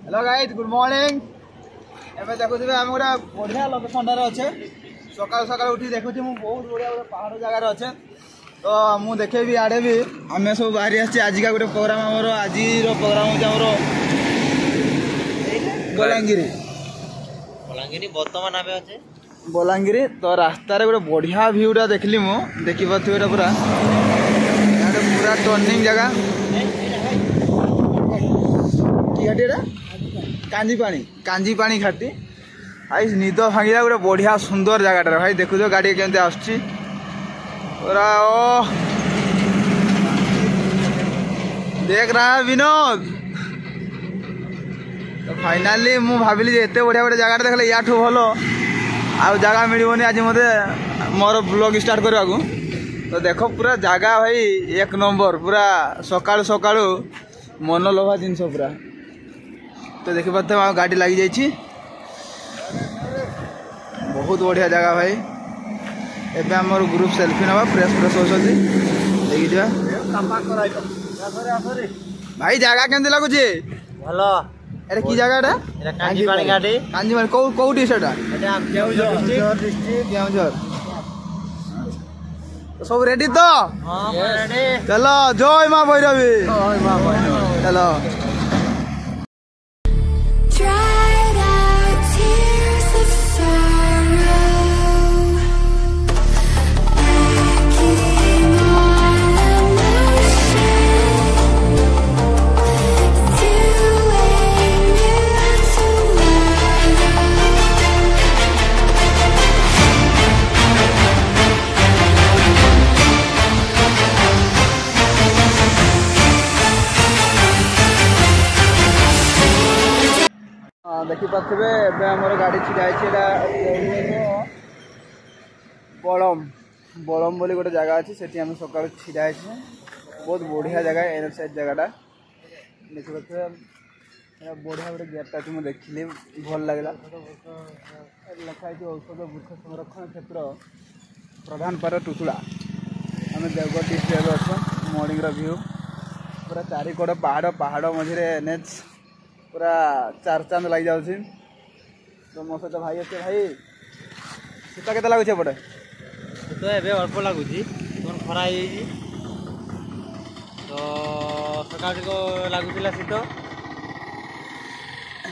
Hello guys good morning एबे देखुथिबे हम गोटा बढ़िया लोकेशन रे अच्छे सकाल सकाल उठी देखुछि मु बहुत बढ़िया गोटे पहाड़ जगह रे अच्छे तो मु देखेबी आडे भी हमें सब बाहरी आछि आज का गोटे प्रोग्राम हमरो आज रो प्रोग्राम होछि हमरो बलांगिरी वर्तमान आमे अच्छे बलांगिरी तो रास्ता रे गोटे बढ़िया व्यूटा देखली मु देखि पथु एटा पूरा याडे पूरा टर्निंग जगह की हटेरा कांजी पानी घाटी भाई निद भांगा गोटे बढ़िया सुंदर जगह भाई देखु गाड़ी केमती आसुची पूरा ओ देख रहा है विनोद तो फाइनाली मु भाविली एत बढ़िया गोटे जगह देखले या भल आ जगह मिलनी आज मत मोर ब्लॉग स्टार्ट करने को तो देख पूरा जगह भाई एक नंबर पूरा सकाळु सकाळु मनलोभा जिनस पूरा तो देखी पाते गाड़ी लगी जाइए बहुत बढ़िया जगह भाई एबे हमर ग्रुप सेल्फी नवा फ्रेश फ्रेश होछथि देखि जा भाई जगह केमती लागुची भलो अरे की जगह एटा कांजी पानी घाटी कोउटी सेटा एटा केउझर डिस्ट्रिक्ट केउझर तो सब रेडी तो हां रेडी चलो जय मां भैरवी चलो देखी पारे एमर गाड़ी छिड़ा बलम बलम बोली गोटे जगह अच्छी से सका छिड़ा बहुत बढ़िया जगह एन साइड जगहटा देखी पारे बढ़िया गोटे गेटा अच्छी मुझे देखिली भल लगे लिखाई औषध वृक्ष संरक्षण क्षेत्र प्रधान पार टुसुला आम देवगढ़ डिस्ट्रिक्ट अच्छे मॉर्निंग व्यू पूरा चारिकड़ पहाड़ पहाड़ मझे एनएच पूरा चार चांद लग जाऊँ तो मो सहित भाई अच्छे भाई शीत के लगुच एपटे शीत ए अल्प लगुच खरा तो सका लगुला शीत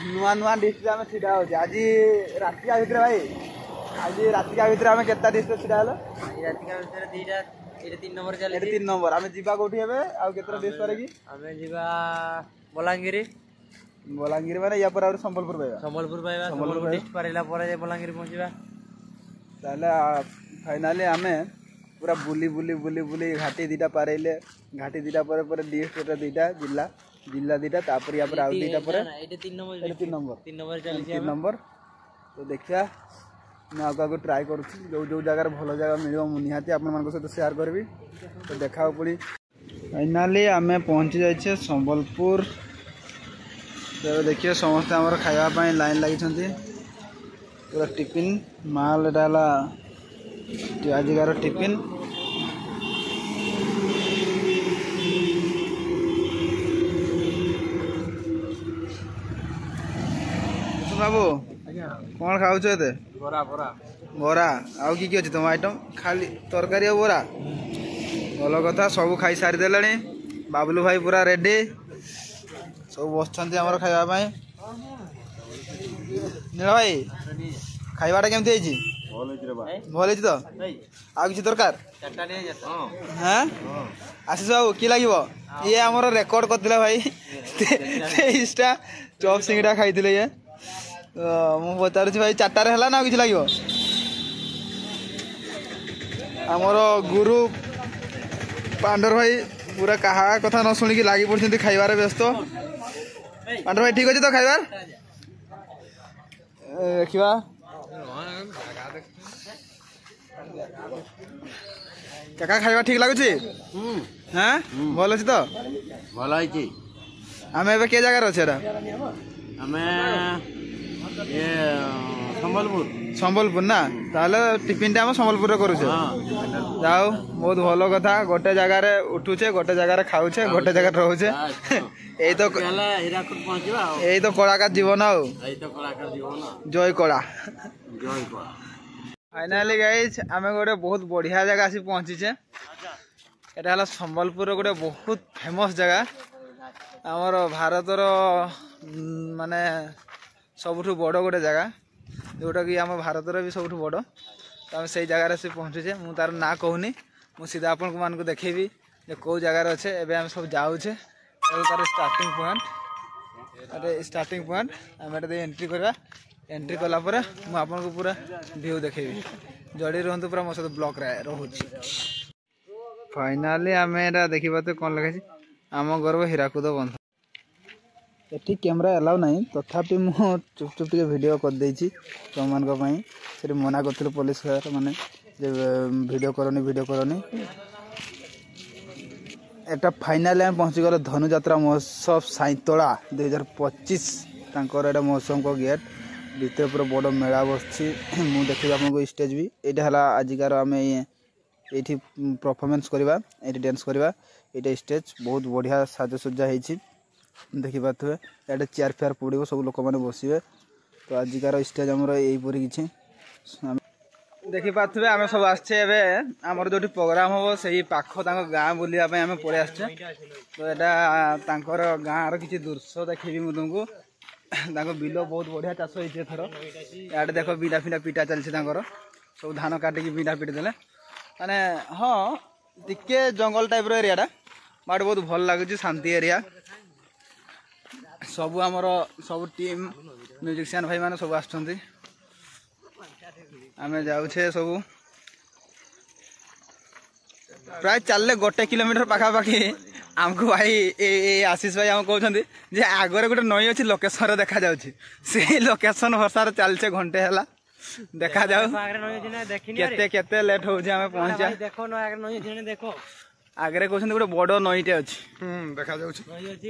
नुआ नुआ डिस्ट्रिक्ट आम छिड़ा हो आज रात भितर भाई आज रात भितर आम के डिस्ट्रिक्ट छिड़ा हल रात भितर दीटा 3 नंबर चले 3 नंबर आम जीवा कौटी हे आउ के डिस्ट्रिक्ट की आम जीवा बलांगिरी बलांगिरी माने या पर संबलपुर पाइबा संबलपुर डिस्ट्रिक्ट पारेला पर बलांगिरी पहुंचीबा ताले फाइनली आमे पूरा बुली बुली बुली बुली घाटी दीटा पारेले घाटी दीटा पर डिस्ट्रिक्ट दीटा जिला जिला दीटा तापर या पर आउ दीटा पर एटे 3 नंबर चली 3 नंबर तो देखिया मैं आगे ट्राई करुँच जो जो जगह भल जगह मिले मुझे निहाती आपण सहित शेयर करी तो देखा पड़ी फाइनाली आमे पहुँची जाइए संबलपुर तो देखिए समस्ते आमर खावाई लाइन लगी पूरा टिफिन माल डाला आजिकार टिफिन बाबू कौन खाऊ बरा बरा बरा आउ कि अच्छे तुम आइटम खाली तरकारी और बरा भल कथा सब खाई सारी देले बाबुलू भाई पूरा रेडी सब बसते आमर खावाई नील भाई खाइबाटा केमती भल तो आ कि दरकार हाँ आशीष बाबू कि लगे ये आमर रेकर्ड करते भाई 23टा चप सिंगड़ा खाई ये मु पचारुची भाई 4टार है ना कि लगे आमर गुरु पांडर भाई पूरा कहा कथा न शुणिकी लगी पड़ते खाइबार व्यस्त पांडर भाई ठीक अच्छे तो खाइबार देखा काका खाइबा ठीक लगुच हाँ भल अच्छे तो भल आम ए के जगार अच्छे आमे ये ସମ୍ବଲପୁର ସମ୍ବଲପୁର ନା ତାହେଲେ ଟିଫିନଟା ଆମେ ସମ୍ବଲପୁରରେ କରୁଛେ ଯାଉ ବହୁତ ଭଲ କଥା ଗୋଟେ ଜାଗାରେ ଉଠୁଛେ ଗୋଟେ ଜାଗାରେ ଖାଉଛେ ଗୋଟେ ଜାଗାରେ ରହୁଛେ ଏଇ ତ ହୀରାକୁଦ ପହଞ୍ଚିବା ଏଇ ତ କଳାକାର ଜୀବନ ଆଉ ଜୟ କଳା फाइनाली गाइज आम गोटे बहुत बढ़िया जगह आसी पहुँचीचे एटा हला संबलपुर गोटे बहुत फेमस जगह आमर भारतर माने सबुठ बड़ गोटे जगह जोटा कि आम भारतर भी सबुठ बड़ तो आम से जगार आसी पहुँचुचे मु तार ना कहूनी मु सीधा आपण मान को देखेबी जे कौ जगार अच्छे एबे आम सब जाऊे तार स्टार्टिंग पॉइंट आम एंट्री करवा एंट्री कला पर मु आपन को पूरा व्यू देखेबी जड़ी रहंतु पूरा मो सहित ब्लॉक रे रहउची फाइनली आम एटा देखिबा तो कोन लगे आम गर्व हीराकुद बंध एठी कैमरा अलाउ नहीं तथापि मु चुप चुप के वीडियो कर देछि तुम मान को पई से मना करथिल पुलिस माने जे वीडियो करनी एटा फाइनली हम पहुंची गलो धनुयात्रा महोत्सव साइतोला 2025 तांकर एटा महोत्सव को गेट भीतर पूरा बड़ मेला बसछि मु देखि आपको स्टेज भी एटा हला आजिकार आम ये परफॉर्मेंस करवा ये डांस करवा ये स्टेज बहुत बढ़िया साजसज्जा होती देखी पारे ये चेयर फेयर पड़ो सब लोक मैंने बसवे तो आजिकार स्टेज आमर यहीपरी कि देखी पारे आम सब आसचे आमर जो प्रोग्राम हम से पाख गाँ बुलापी आम पड़े आसचे तो यहाँ गाँव किसी दृश्य देखी तुमको बिल बहुत बढ़िया चाष होती थर इे देख बिना फिना पिटा चलती सब धान काटिकी बिना पिटी देले माने हाँ टिके जंगल टाइप एरियाटा बट बहुत भल लगुच शांति एरिया सबू आमर सब टीम म्यूजिशियन भाई माने सब आसुँच आम जाऊे सब प्राय चलले 1 किलोमीटर पाखापाखि आमको भाई आशीष भाई आम कहते आगे गोटे नई अच्छी लोकेशन देखा से लोकेशन भरसार चलचे घंटे है देखा जाऊ केते लेट हो पहुंचा आगे कहते गोटे बड़ नईटे अच्छी देखा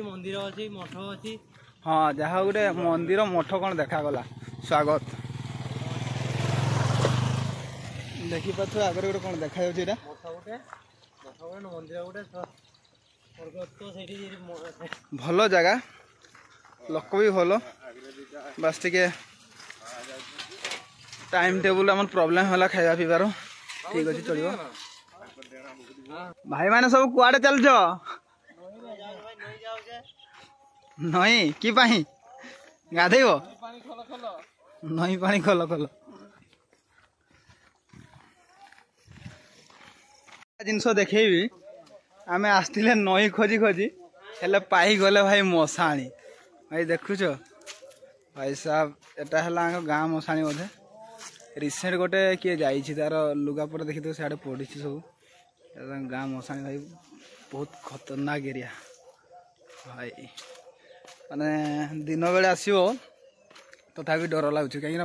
मंदिर अच्छी मठ अच्छी हाँ जहाँ गोटे मंदिर मठ कौन देखागला स्वागत देखी पाथ आगे गोटे कौन देखा भल जगह लोक भी भल बास टिके टाइम टेबुल आम प्रोब्लेम है खाଇବା पीबार ठीक अच्छे चलो भाई मैंने सब कुआड़े चलछ नई कि गाधेब नई पानी खल खल जिनस देखेबी आमे आसथिले नई खोजी खोजी हेले पाई गले भाई मशाणी भाई देखुच भाई साहब एटा हला गाँ मशाणी बोधे रिसेंट गोटे किए जाइए तार लुगापटा देखी तो सियाड़े पड़ी सब गाँ मशाणी भाई बहुत खतरनाक एरिया भाई माने दिन बेले आसो तथापि डर लगुच कहीं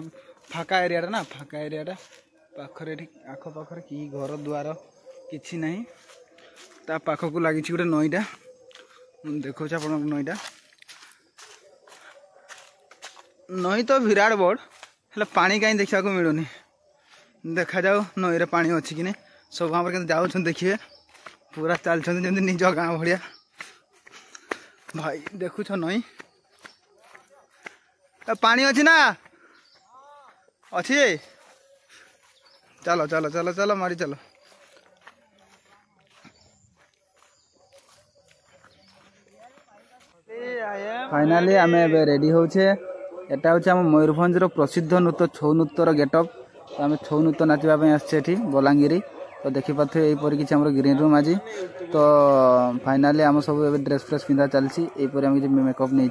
फाका एरिया ना फाका एरिया पाखरे आख पाखरे कि घर द्वार किछि नहीं ता पाख को लगी गोटे नईटा देखो आप नईटा नई तो विराट बड़ हेल्ले पानी कहीं देखा मिलूनी देखा जाऊ नई रे पानी अच्छी कि नहीं सब आम के जाऊँ देखिए पूरा चलते जमी निज गाँ भाया भाई देखुच नई पानी अच्छी ना अच्छी चलो चलो चलो चलो मारी चलो फाइनाली आम रेडी होचे एटा होचे आम मयूरभंज प्रसिद्ध नृत्य छौ नृत्यर गेटअप तो आम छौ नृत्य नाचापी आसछे बलांगीर तो देखी पाथे यहीपरि किसी आम ग्रीन रूम आज तो फाइनाली आम सब ड्रेस फ्रेस पिंधा चलती यहीपरि आम किसी मेकअप नहीं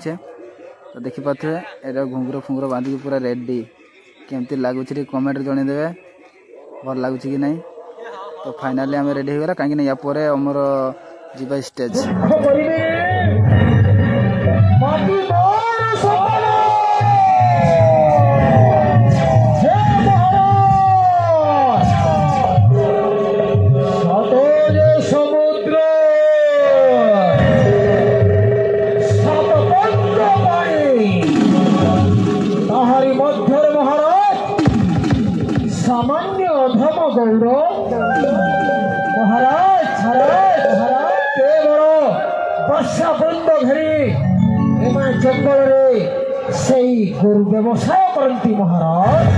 तो देखी पाथे एटा घुंगुर फुंगुर बांधिकी पूरा रेडी केमती लगुच कमेंट जनईदे भल लगुच कि नहीं तो फाइनाली आम रेडी हो गला कहीं या पर आमर जीवा स्टेज গৌর মহারাজ কে বড় বর্ষা বৃন্দ ঘেরি এমানে জঙ্গলরে সেই গরু ব্যবসায় করନ୍ତି মহারাজ।